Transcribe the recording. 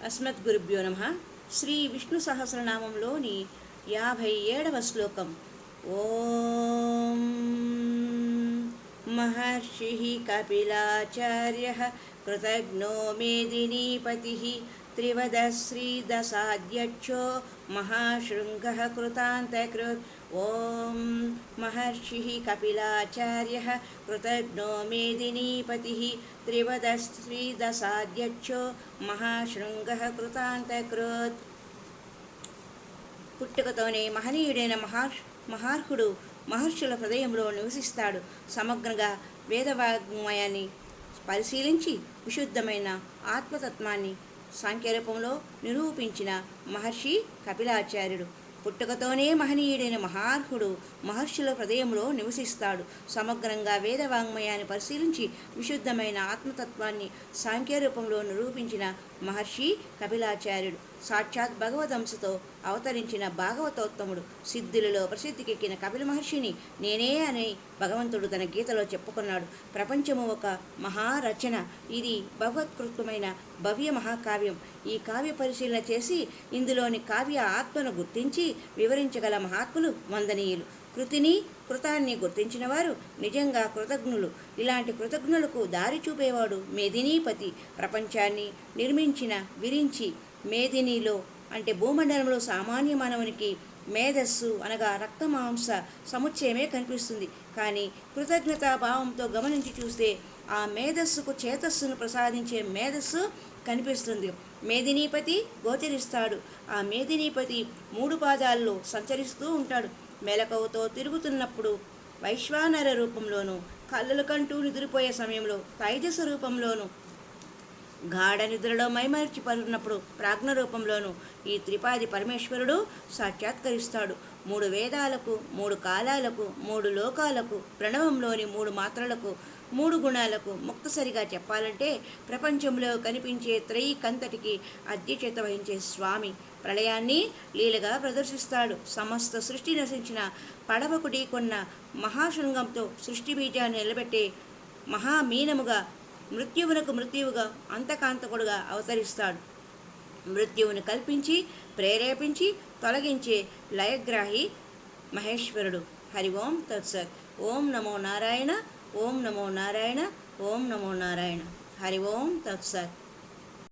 అస్మద్గురుభ్యో నమః. శ్రీ విష్ణు సహస్రనామంలోని 57వ శ్లోకం. ఓం మహర్షి కపిలాచార్య కృతజ్ఞో మేదినీపతి త్రివదశ్రీదశాధ్యక్షో మహాశృంగ కృతాంతకృత్. ఓం మహర్షి కపిలాచార్య కృతజ్ఞో మేదినీపతి త్రివదశ్రీదశాధ్యక్షో మహాశృంగ కృతాంతకృత్. పుట్టుకతోనే మహనీయుడైన మహార్హుడు మహర్షుల హృదయంలో నివసిస్తాడు. సమగ్రంగా వేదవాగ్మయాన్ని పరిశీలించి విశుద్ధమైన ఆత్మతత్వాన్ని సాంఖ్యరూపంలో నిరూపించిన మహర్షి కపిలాచార్యుడు. పుట్టుకతోనే మహనీయుడైన మహార్హుడు మహర్షుల హృదయంలో నివసిస్తాడు. సమగ్రంగా వేదవాంగ్మయాన్ని పరిశీలించి విశుద్ధమైన ఆత్మతత్వాన్ని సాంఖ్యరూపంలో నిరూపించిన మహర్షి కపిలాచార్యుడు. సాక్షాత్ భగవదంశతో అవతరించిన భాగవతోత్తముడు. సిద్ధులలో ప్రసిద్ధికెక్కిన కపిల మహర్షిని నేనే అని భగవంతుడు తన గీతలో చెప్పుకున్నాడు. ప్రపంచము ఒక మహారచన. ఇది భగవత్కృతమైన భవ్య మహాకావ్యం. ఈ కావ్య పరిశీలన చేసి ఇందులోని కావ్య ఆత్మను గుర్తించి వివరించగల మహాత్ములు వందనీయులు. కృతిని కృతాన్ని గుర్తించిన వారు నిజంగా కృతజ్ఞులు. ఇలాంటి కృతజ్ఞులకు దారి చూపేవాడు మేదినీపతి. ప్రపంచాన్ని నిర్మించిన విరించి మేదినిలో అంటే భూమండలంలో సామాన్య మానవునికి మేధస్సు అనగా రక్తమాంస సముచ్చయమే కనిపిస్తుంది. కానీ కృతజ్ఞతాభావంతో గమనించి చూస్తే ఆ మేధస్సుకు చేతస్సును ప్రసాదించే మేధస్సు కనిపిస్తుంది. మేదినీపతి గోచరిస్తాడు. ఆ మేదినీపతి 3 పాదాల్లో సంచరిస్తూ ఉంటాడు. మెలకువతో తిరుగుతున్నప్పుడు వైశ్వానర రూపంలోను, కళ్ళలు కంటూ నిద్రపోయే సమయంలో తైజస రూపంలోను, గాఢ నిద్రలో మైమరిచి పరున్నప్పుడు ప్రాజ్ఞ రూపంలోను ఈ త్రిపాది పరమేశ్వరుడు సాక్షాత్కరిస్తాడు. 3 వేదాలకు, 3 కాలాలకు, 3 లోకాలకు, ప్రణవంలోని 3 మాత్రలకు, 3 గుణాలకు ముక్తసరిగా చెప్పాలంటే ప్రపంచంలో కనిపించే త్రైకంతటికి అధ్యక్షత వహించే స్వామి. ప్రళయాన్ని లీలగా ప్రదర్శిస్తాడు. సమస్త సృష్టి నశించిన పడవకు ఢీకొన్న మహాశృంగంతో సృష్టి బీజాన్ని నిలబెట్టే మహామీనముగా మృత్యువునకు మృత్యువుగా అంతకాంతకుడుగా అవతరిస్తాడు. మృత్యువును కల్పించి ప్రేరేపించి తొలగించే లయగ్రాహి మహేశ్వరుడు. హరి ఓం తత్సత్. ఓం నమో నారాయణ. ఓం నమో నారాయణ. ఓం నమో నారాయణ. హరి ఓం తత్సత్.